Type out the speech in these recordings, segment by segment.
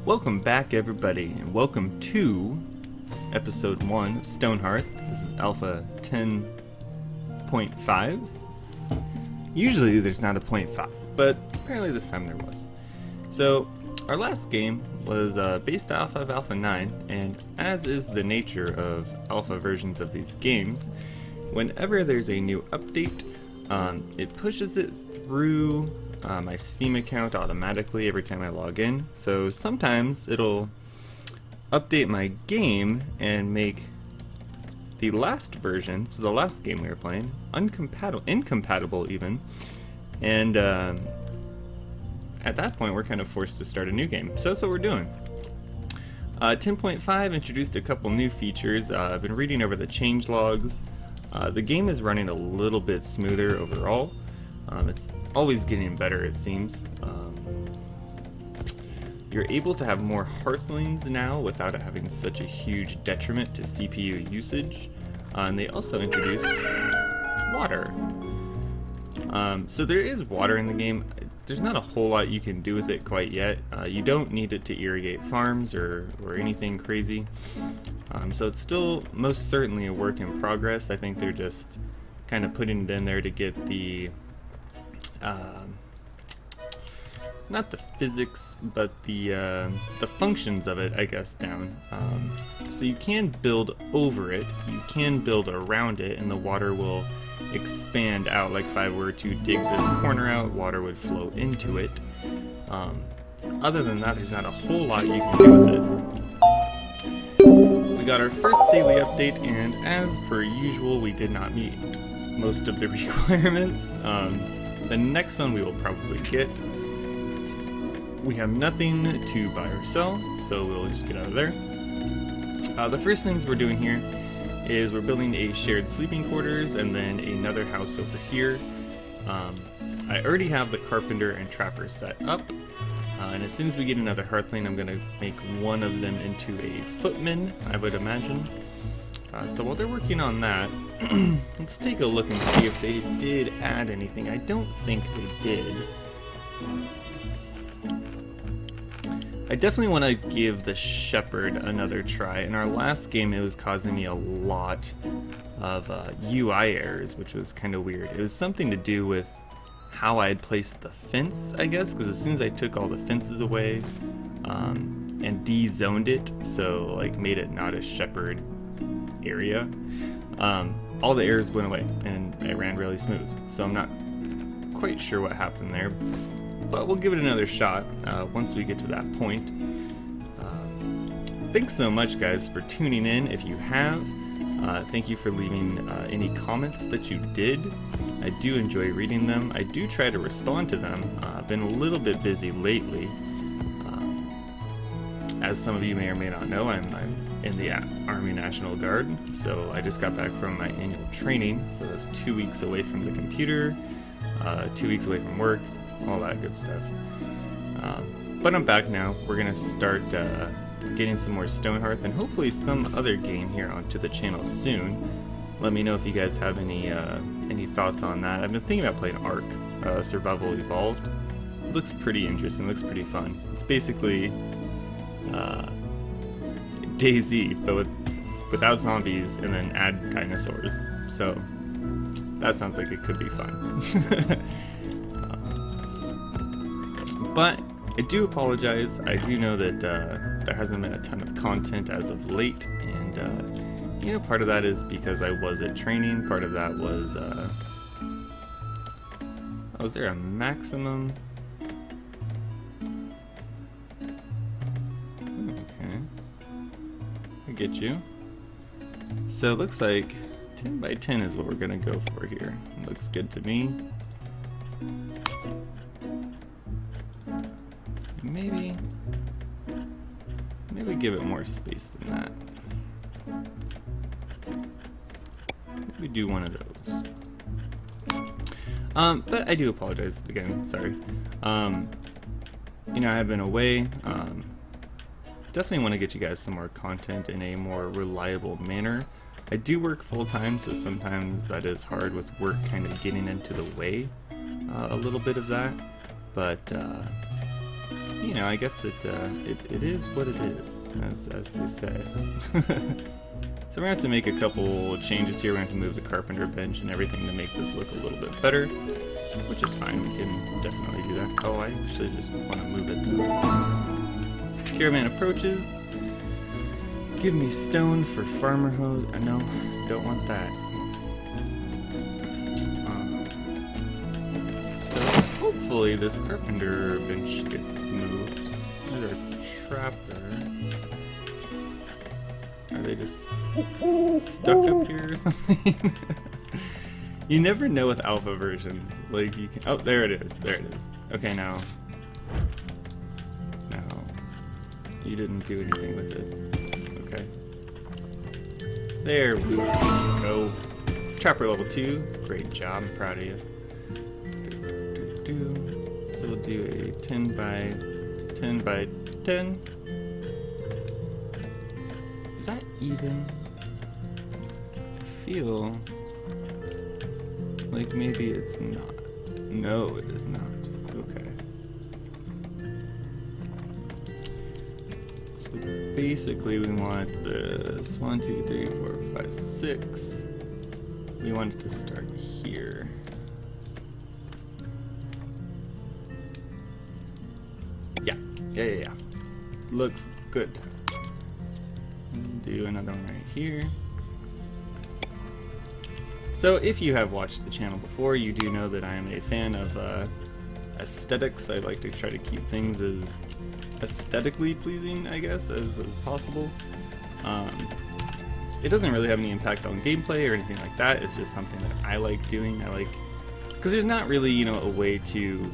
Welcome back, everybody, and welcome to episode 1 of Stonehearth. This is alpha 10.5. Usually there's not a 0.5, but apparently this time there was. So, our last game was based off of alpha 9, and as is the nature of alpha versions of these games, whenever there's a new update, it pushes it through my Steam account automatically every time I log in. So sometimes it'll update my game and make the last version, so the last game we were playing, incompatible even. And at that point we're kind of forced to start a new game. So that's what we're doing. 10.5 introduced a couple new features. I've been reading over the change logs. The game is running a little bit smoother overall. It's always getting better, it seems. You're able to have more hearthlings now without it having such a huge detriment to CPU usage. And they also introduced water. So there is water in the game. There's not a whole lot you can do with it quite yet. You don't need it to irrigate farms or anything crazy. So it's still most certainly a work in progress. I think they're just kind of putting it in there to get the not the physics, but the functions of it, I guess, down. So you can build over it, you can build around it, and the water will expand out. Like if I were to dig this corner out, water would flow into it. Other than that, there's not a whole lot you can do with it. We got our first daily update, and as per usual, we did not meet most of the requirements. The next one we will probably get. We have nothing to buy or sell, so we'll just get out of there. The first things we're doing here is we're building a shared sleeping quarters and then another house over here. I already have the carpenter and trapper set up, and as soon as we get another hearthling, I'm going to make one of them into a footman, I would imagine. So while they're working on that, let's take a look and see if they did add anything. I don't think they did. I definitely want to give the shepherd another try. In our last game, it was causing me a lot of UI errors, which was kind of weird. It was something to do with how I had placed the fence, I guess, because as soon as I took all the fences away and de-zoned it, so like made it not a shepherd area, all the errors went away and it ran really smooth. So I'm not quite sure what happened there, but we'll give it another shot once we get to that point. Thanks so much, guys, for tuning in. If you have, thank you for leaving any comments that you did. I do enjoy reading them. I do try to respond to them. I've been a little bit busy lately. As some of you may or may not know, I'm in the Army National Guard, so I just got back from my annual training, so that's 2 weeks away from the computer, 2 weeks away from work, all that good stuff. But I'm back now. We're gonna start getting some more Stonehearth and hopefully some other game here onto the channel soon. Let me know if you guys have any thoughts on that. I've been thinking about playing Ark, Survival Evolved. It looks pretty interesting, looks pretty fun. It's basically DayZ, but without zombies and then add dinosaurs. So that sounds like it could be fun. But I do apologize. I do know that there hasn't been a ton of content as of late, and you know, part of that is because I was at training. Part of that was was there a maximum? Okay, I get you. So it looks like 10 by 10 is what we're gonna go for here. It looks good to me. Maybe give it more space than that. Maybe do one of those. But I do apologize again, sorry. You know, I've been away. Definitely want to get you guys some more content in a more reliable manner. I do work full-time, so sometimes that is hard with work kind of getting into the way a little bit of that. But you know, I guess it is what it is, as they say. So we're gonna have to make a couple changes here. We're gonna have to move the carpenter bench and everything to make this look a little bit better, which is fine. We can definitely do that. Oh, I actually just want to move it. Caravan approaches. Give me stone for farmer hose. No, don't want that. So hopefully this carpenter bench gets moved. There's a trap there. Are they just stuck up here or something? You never know with alpha versions. Like you can. Oh, there it is. There it is. Okay, now. No, you didn't do anything with it. Okay. There we go. Trapper level 2. Great job. I'm proud of you. So we'll do a 10 by 10 by 10. Is that even? I feel like maybe it's not. No, it is not. Okay. So basically we want this 1, 2, 3, 4, 5, 6. We want it to start here. Yeah. Looks good. Do another one right here. So if you have watched the channel before, you do know that I am a fan of aesthetics. I like to try to keep things as aesthetically pleasing, I guess, as possible. It doesn't really have any impact on gameplay or anything like that. It's just something that I like doing. I like, because there's not really, you know, a way to,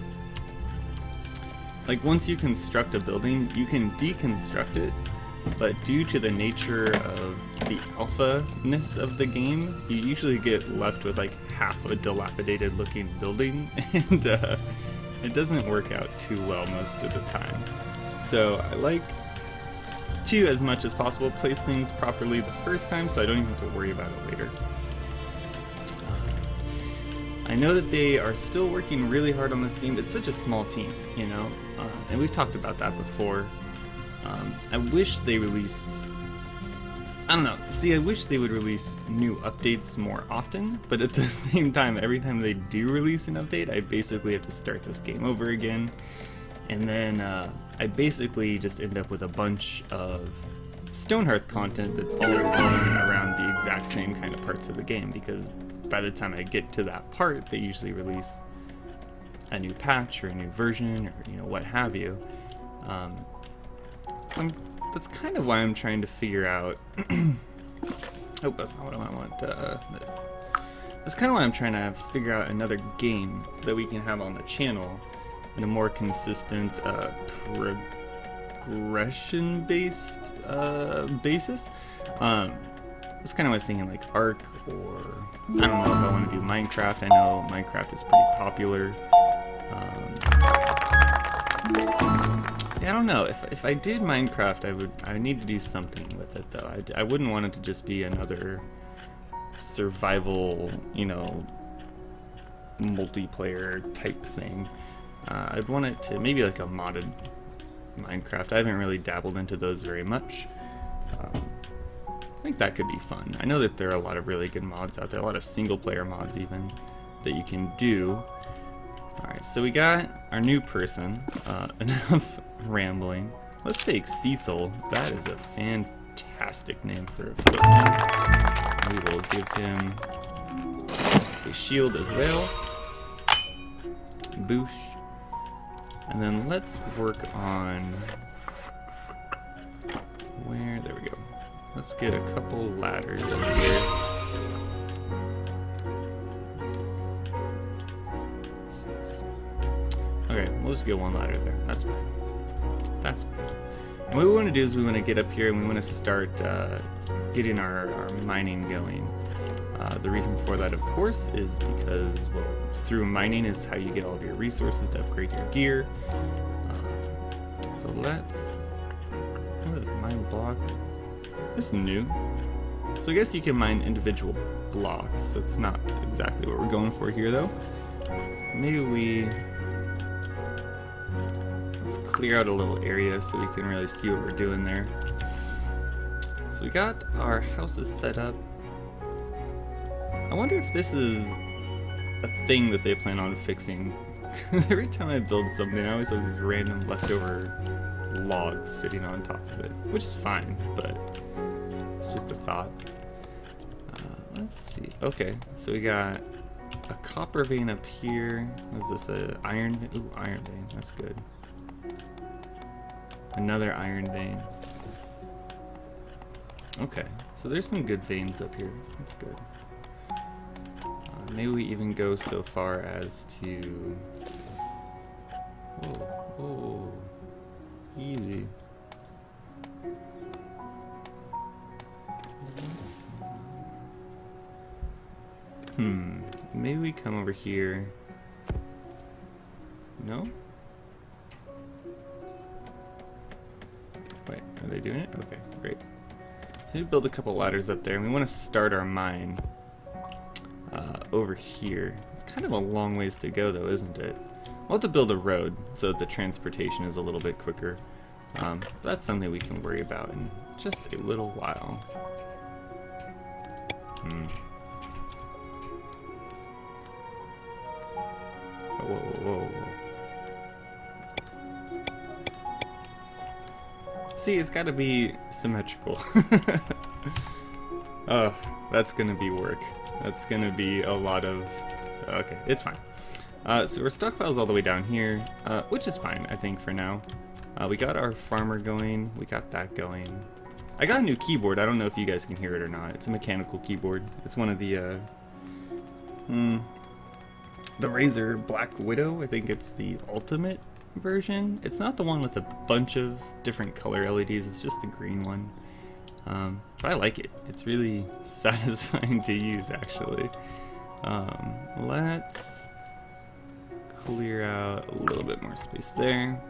like, once you construct a building, you can deconstruct it, but due to the nature of the alpha-ness of the game, you usually get left with like half a dilapidated looking building, and it doesn't work out too well most of the time. So I like to, as much as possible, place things properly the first time so I don't even have to worry about it later. I know that they are still working really hard on this game. It's such a small team, you know, and we've talked about that before. I wish they released, I don't know, see, I wish they would release new updates more often, but at the same time, every time they do release an update, I basically have to start this game over again, and then I basically just end up with a bunch of Stonehearth content that's all running around the exact same kind of parts of the game, because by the time I get to that part, they usually release a new patch or a new version, or, you know, what have you. So that's kind of why I'm trying to figure out. Oh, that's not what I want. This. That's kind of why I'm trying to figure out another game that we can have on the channel in a more consistent progression-based basis. That's kind of what I was thinking, like Ark, or I don't know if I want to do Minecraft. I know Minecraft is pretty popular. Yeah, I don't know. If I did Minecraft, I would need to do something with it though. I wouldn't want it to just be another survival, you know, multiplayer type thing. I'd want it to maybe like a modded Minecraft. I haven't really dabbled into those very much. I think that could be fun. I know that there are a lot of really good mods out there, a lot of single player mods even, that you can do. Alright, so we got our new person. Enough rambling. Let's take Cecil. That is a fantastic name for a footman. We will give him a shield as well. Boosh. And then let's work on where, there we go. Let's get a couple ladders over here. Okay, we'll just get one ladder there. That's fine. That's fine. And what we want to do is we want to get up here and we want to start getting our mining going. The reason for that, of course, is because, well, through mining is how you get all of your resources to upgrade your gear. So let's... What is it? Mine block? This is new. So I guess you can mine individual blocks. That's not exactly what we're going for here, though. Maybe we... Let's clear out a little area so we can really see what we're doing there. So we got our houses set up. I wonder if this is a thing that they plan on fixing. Every time I build something, I always have these random leftover logs sitting on top of it, which is fine, but it's just a thought. Let's see. Okay, so we got a copper vein up here. Is this an iron vein? Ooh, iron vein. That's good. Another iron vein. Okay, so there's some good veins up here. That's good. Maybe we even go so far as to... Whoa, easy. Maybe we come over here. No? Wait, are they doing it? Okay, great. So we build a couple ladders up there, and we want to start our mine over here. It's kind of a long ways to go though, isn't it? We'll have to build a road so that the transportation is a little bit quicker. That's something we can worry about in just a little while. Whoa. See, it's got to be symmetrical. Oh, that's gonna be work. That's gonna be a lot of... Okay, it's fine. So our stockpile's all the way down here, which is fine, I think, for now. We got our farmer going. We got that going. I got a new keyboard. I don't know if you guys can hear it or not. It's a mechanical keyboard. It's one of the Razer Black Widow. I think it's the ultimate version. It's not the one with a bunch of different color LEDs. It's just the green one. But I like it. It's really satisfying to use, actually. Let's clear out a little bit more space there.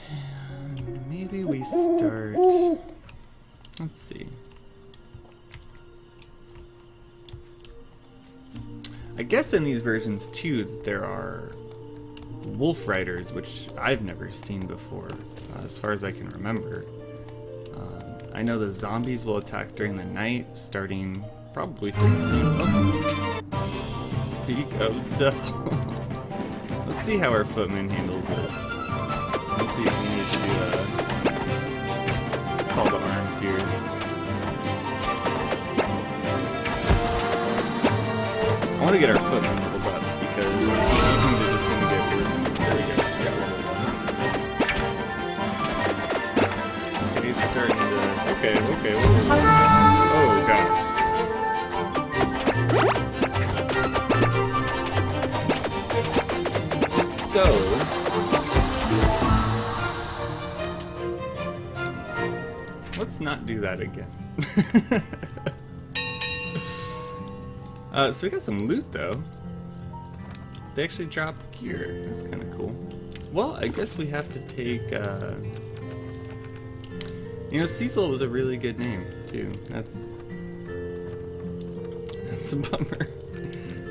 And maybe we start... Let's see. I guess in these versions, too, there are wolf riders, which I've never seen before, as far as I can remember. I know the zombies will attack during the night, starting probably pretty soon. Oh. Speak of devil. Let's see how our footman handles this. Let's see if we need to call to arms here. I want to get our footman leveled up because these things are just going to get worse. There we go. We got level 1. Okay, he's starting to... Okay. Whoa. Oh, gosh. So... let's not do that again. So we got some loot though. They actually dropped gear. That's kind of cool. Well, I guess we have to take, you know, Cecil was a really good name too. That's a bummer.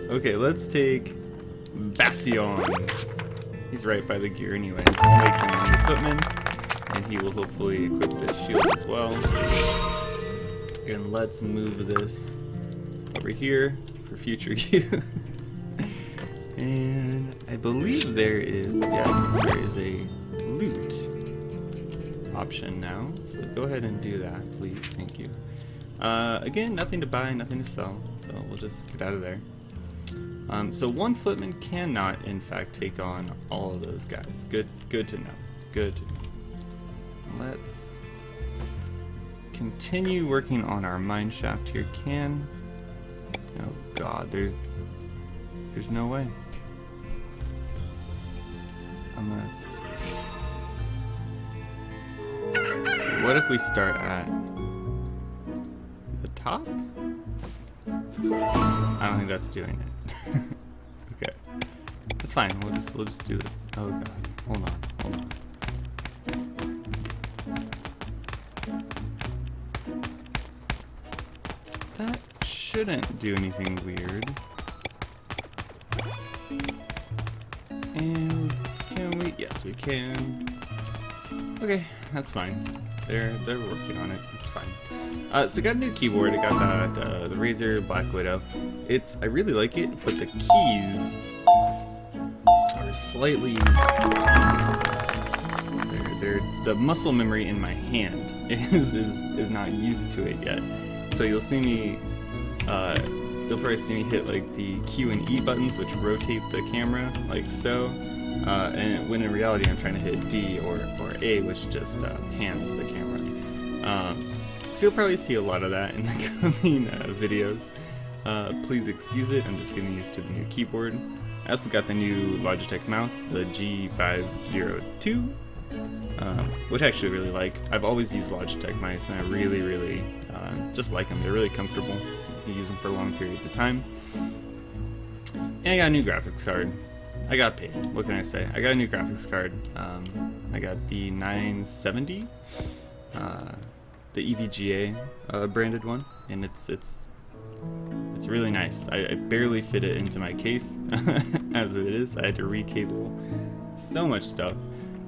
Okay, let's take Bastion. He's right by the gear anyway. So we'll make him a new footman, and he will hopefully equip this shield as well. And let's move this over here for future use. And I believe there is a loot option now. So go ahead and do that, please. Thank you. Again, nothing to buy, nothing to sell. So we'll just get out of there. So one footman cannot, in fact, take on all of those guys. Good to know. Good to know. Let's continue working on our mine shaft here. Oh God, there's no way. Unless... what if we start at the top? I don't think that's doing it. Okay, that's fine. We'll just do this. Oh God, hold on. That shouldn't do anything weird. And can we? best we can. Okay, that's fine. They're working on it. It's fine. So I got a new keyboard. I got the Razer Black Widow. I really like it, but the keys are slightly. The muscle memory in my hand is not used to it yet. So you'll see me. You'll probably see me hit like the Q and E buttons, which rotate the camera, like so. And when in reality I'm trying to hit D or A, which just pans the camera. So you'll probably see a lot of that in the coming videos. Please excuse it, I'm just getting used to the new keyboard. I also got the new Logitech mouse, the G502, which I actually really like. I've always used Logitech mice, and I really just like them. They're really comfortable. You use them for long periods of time. And I got a new graphics card. I got paid. What can I say? I got a new graphics card. I got the 970, the EVGA branded one, and it's really nice. I barely fit it into my case as it is. I had to recable so much stuff,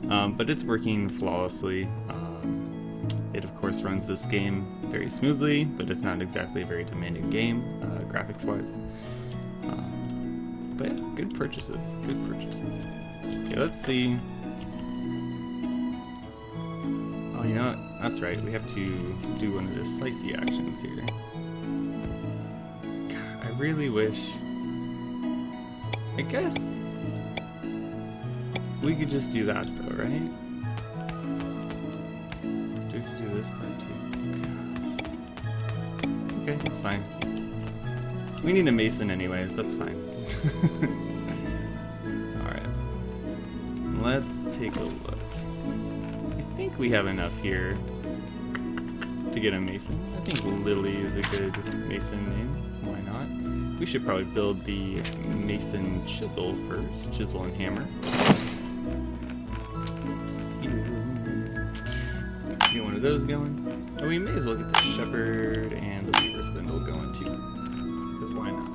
but it's working flawlessly. It of course runs this game very smoothly, but it's not exactly a very demanding game graphics wise. But yeah, good purchases. Okay, let's see. Oh, you know what? That's right. We have to do one of the slicey actions here. God, I really wish. I guess we could just do that though, right? Do we have to do this part too? Okay, that's fine. We need a mason anyways, that's fine. Alright. Let's take a look. I think we have enough here to get a mason. I think Lily is a good mason name. Why not? We should probably build the mason chisel first. Chisel and hammer. Let's see. Get one of those going. Oh, we may as well get the shepherd and the weaver spindle going too. Because why not?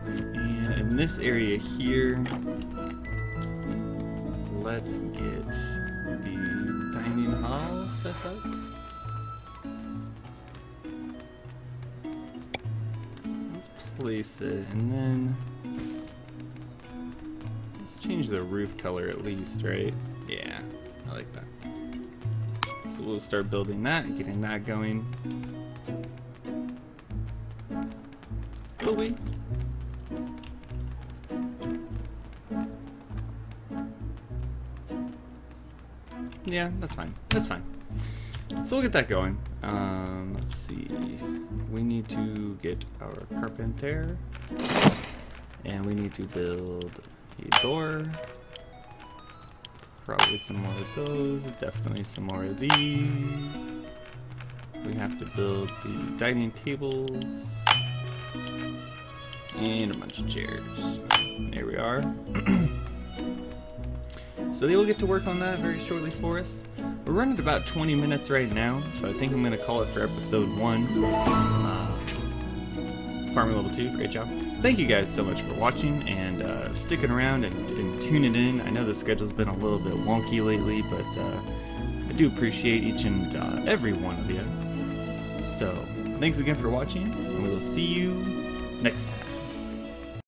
And in this area here, let's get the dining hall set up. Let's place it, and then let's change the roof color at least, right? Yeah, I like that. So we'll start building that and getting that going. Will we? Yeah, that's fine. That's fine. So we'll get that going. Let's see. We need to get our carpenter, and we need to build a door. Probably some more of those. Definitely some more of these. We have to build the dining tables and a bunch of chairs. There we are. So they will get to work on that very shortly for us. We're running about 20 minutes right now, so I think I'm going to call it for episode 1. Farming level 2, great job. Thank you guys so much for watching and sticking around and tuning in. I know the schedule's been a little bit wonky lately, but I do appreciate each and every one of you. So thanks again for watching, and we will see you next time.